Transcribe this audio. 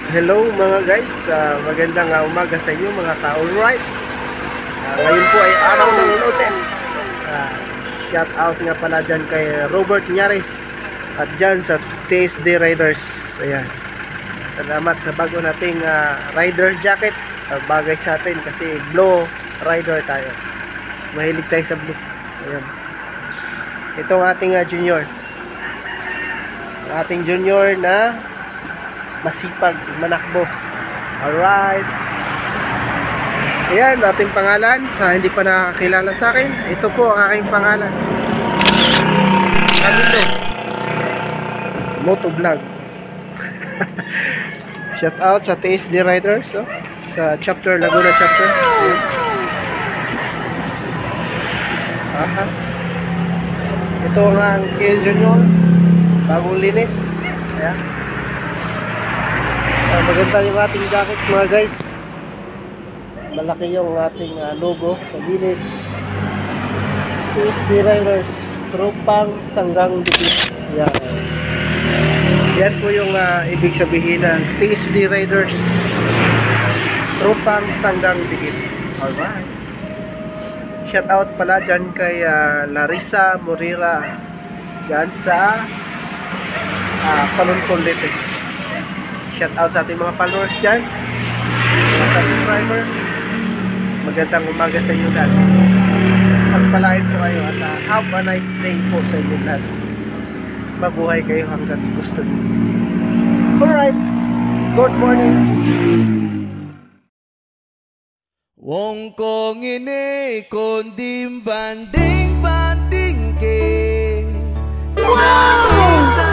Hello mga guys, magandang umaga sa inyo mga ka-alright. Ngayon po ay araw ng Lourdes. Shout out nga pala dyan kay Robert Nyaris at dyan sa TSD Riders. Ayan. Salamat sa bago nating rider jacket. Bagay sa atin kasi blue rider tayo. Mahilig tayo sa blue. Ayan. Ito ang ating junior. Ang ating junior na masipag manakbo. Alright. Ayan, ating pangalan. Sa hindi pa nakakilala sa akin, ito po ang aking pangalan. Ano ito? Motovlog. Shout out sa TSD Riders, sa chapter, Laguna chapter. Aha. Ito ang Kiel Junior. Bagong linis. Ayan. Maganda yung ating jacket mga guys. Malaki yung ating logo sa gilid. TSD Riders, Tropang Sanggang Dikit. Yan. Yan po yung ibig sabihin ng TSD Riders, Tropang Sanggang Dikit. Alright. Shout out pala dyan kay Larissa Morira dyan sa Paluntol Leyte. Shout out sa ating mga followers dyan, mga subscribers. Magandang umaga sa inyo lahat. Pagpalain po kayo at have a nice day po sa inyo lahat. Mabuhay kayo hanggang gusto niyo. Alright, good morning. Wong kong ini kondim banding banding ke. Wow!